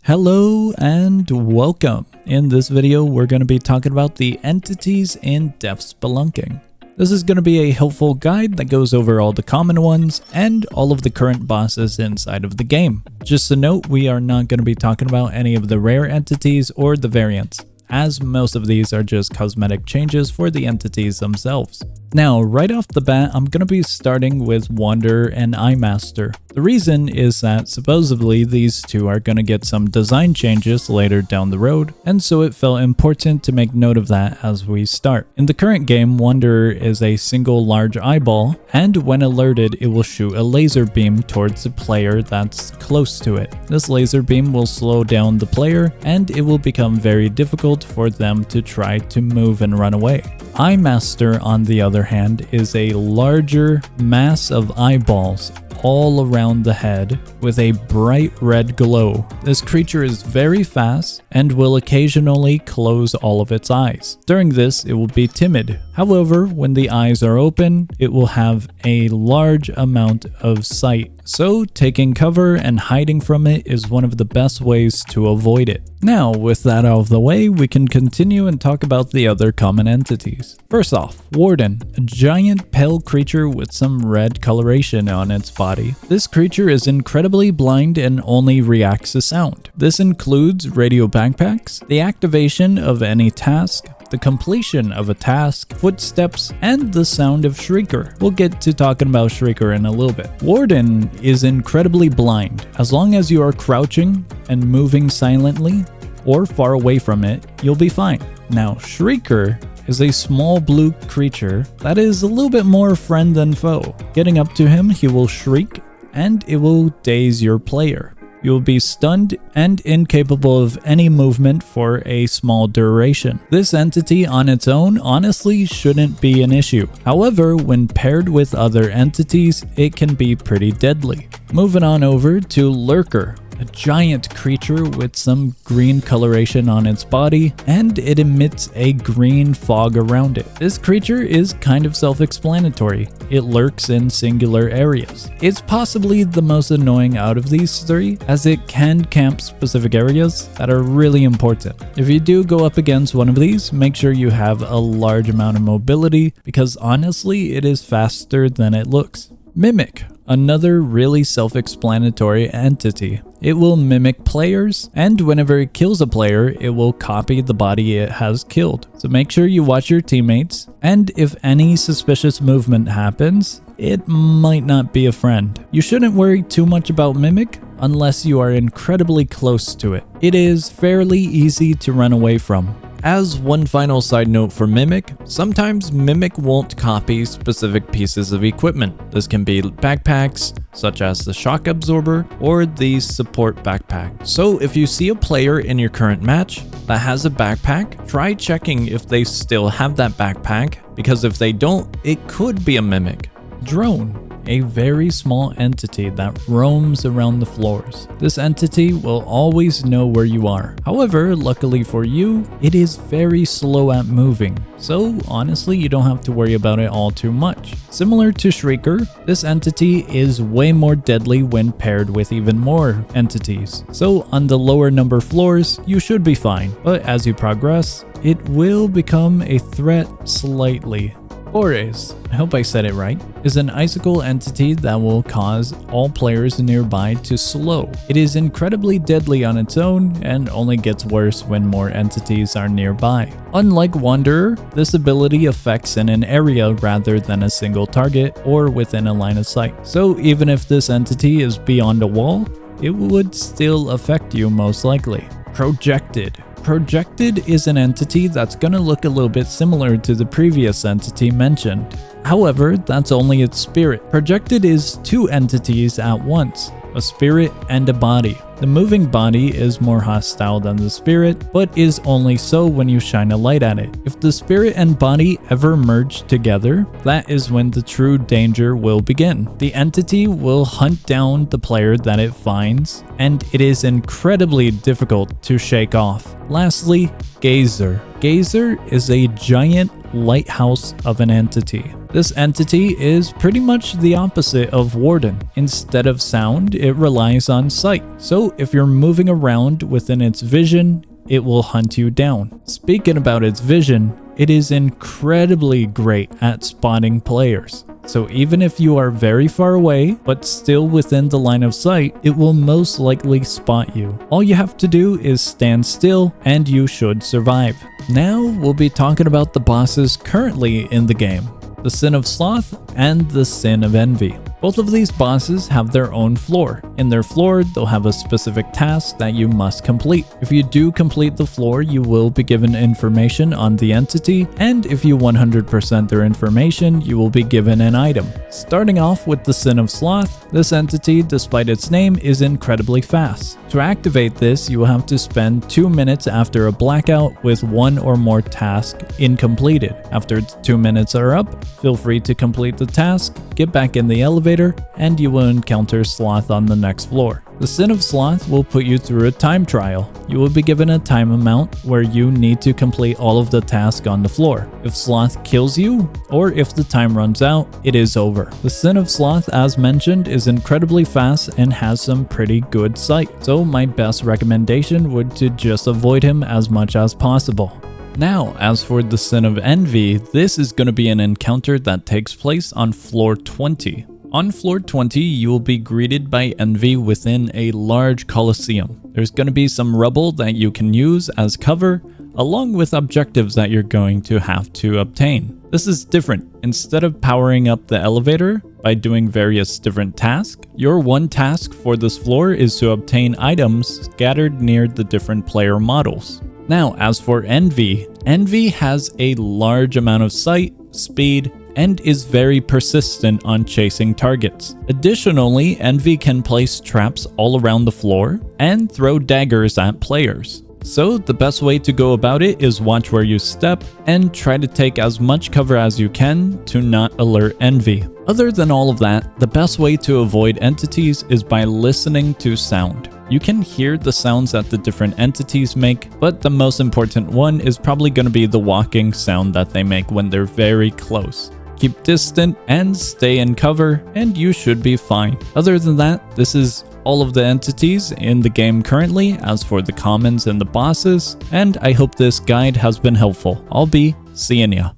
Hello and welcome. In this video, we're going to be talking about the entities in Depth Spelunking. This is going to be a helpful guide that goes over all the common ones and all of the current bosses inside of the game. Just a note, we are not going to be talking about any of the rare entities or the variants, as most of these are just cosmetic changes for the entities themselves. Now, right off the bat, I'm going to be starting with Wanderer and Eye Master. The reason is that supposedly these two are going to get some design changes later down the road, and so it felt important to make note of that as we start. In the current game, Wanderer is a single large eyeball, and when alerted, it will shoot a laser beam towards the player that's close to it. This laser beam will slow down the player, and it will become very difficult for them to try to move and run away. Eye Master, on the other hand, is a larger mass of eyeballs all around the head with a bright red glow. This creature is very fast and will occasionally close all of its eyes. During this, it will be timid. However, when the eyes are open, it will have a large amount of sight. So taking cover and hiding from it is one of the best ways to avoid it. Now, with that out of the way, we can continue and talk about the other common entities. First off, Warden, a giant pale creature with some red coloration on its body. This creature is incredibly blind and only reacts to sound. This includes radio backpacks, the activation of any task, the completion of a task, footsteps, and the sound of Shrieker. We'll get to talking about Shrieker in a little bit. Warden is incredibly blind. As long as you are crouching and moving silently or far away from it, you'll be fine. Now, Shrieker is a small blue creature that is a little bit more friend than foe. Getting up to him, he will shriek and it will daze your player. You will be stunned and incapable of any movement for a small duration. This entity on its own honestly shouldn't be an issue. However, when paired with other entities, it can be pretty deadly. Moving on over to Lurker, a giant creature with some green coloration on its body, and it emits a green fog around it. This creature is kind of self-explanatory. It lurks in singular areas. It's possibly the most annoying out of these three, as it can camp specific areas that are really important. If you do go up against one of these, make sure you have a large amount of mobility, because honestly, it is faster than it looks. Mimic, another really self-explanatory entity. It will mimic players, and whenever it kills a player, it will copy the body it has killed. So make sure you watch your teammates, and if any suspicious movement happens, it might not be a friend. You shouldn't worry too much about Mimic unless you are incredibly close to it. It is fairly easy to run away from. As one final side note for Mimic, sometimes Mimic won't copy specific pieces of equipment. This can be backpacks, such as the shock absorber or the support backpack. So if you see a player in your current match that has a backpack, try checking if they still have that backpack, because if they don't, it could be a Mimic. Drone, a very small entity that roams around the floors. This entity will always know where you are. However, luckily for you, it is very slow at moving. So honestly, you don't have to worry about it all too much. Similar to Shrieker, this entity is way more deadly when paired with even more entities. So on the lower number floors, you should be fine. But as you progress, it will become a threat slightly. Ores, I hope I said it right, is an icicle entity that will cause all players nearby to slow. It is incredibly deadly on its own and only gets worse when more entities are nearby. Unlike Wanderer, this ability affects in an area rather than a single target or within a line of sight. So even if this entity is beyond a wall, it would still affect you most likely. Projected. Projected is an entity that's going to look a little bit similar to the previous entity mentioned. However, that's only its spirit. Projected is two entities at once, a spirit and a body. The moving body is more hostile than the spirit, but is only so when you shine a light at it. If the spirit and body ever merge together, that is when the true danger will begin. The entity will hunt down the player that it finds, and it is incredibly difficult to shake off. Lastly, Gazer. Gazer is a giant lighthouse of an entity. This entity is pretty much the opposite of Warden. Instead of sound, it relies on sight. So if you're moving around within its vision, it will hunt you down. Speaking about its vision, it is incredibly great at spotting players. So even if you are very far away, but still within the line of sight, it will most likely spot you. All you have to do is stand still and you should survive. Now we'll be talking about the bosses currently in the game. The Sin of Sloth and the Sin of Envy. Both of these bosses have their own floor. In their floor, they'll have a specific task that you must complete. If you do complete the floor, you will be given information on the entity, and if you 100% their information, you will be given an item. Starting off with the Sin of Sloth, this entity, despite its name, is incredibly fast. To activate this, you will have to spend 2 minutes after a blackout with one or more tasks incompleted. After 2 minutes are up, feel free to complete the task, get back in the elevator, and you will encounter Sloth on the next floor. The Sin of Sloth will put you through a time trial. You will be given a time amount where you need to complete all of the tasks on the floor. If Sloth kills you, or if the time runs out, it is over. The Sin of Sloth, as mentioned, is incredibly fast and has some pretty good sight, so my best recommendation would to just avoid him as much as possible. Now, as for the Sin of Envy, this is going to be an encounter that takes place on floor 20. On floor 20, you will be greeted by Envy within a large coliseum. There's going to be some rubble that you can use as cover, along with objectives that you're going to have to obtain. This is different. Instead of powering up the elevator by doing various different tasks, your one task for this floor is to obtain items scattered near the different player models. Now, as for Envy, Envy has a large amount of sight, speed, and is very persistent on chasing targets. Additionally, Envy can place traps all around the floor and throw daggers at players. So the best way to go about it is watch where you step and try to take as much cover as you can to not alert Envy. Other than all of that, the best way to avoid entities is by listening to sound. You can hear the sounds that the different entities make, but the most important one is probably going to be the walking sound that they make when they're very close. Keep distant and stay in cover, and you should be fine. Other than that, this is all of the entities in the game currently, as for the commons and the bosses, and I hope this guide has been helpful. I'll be seeing ya.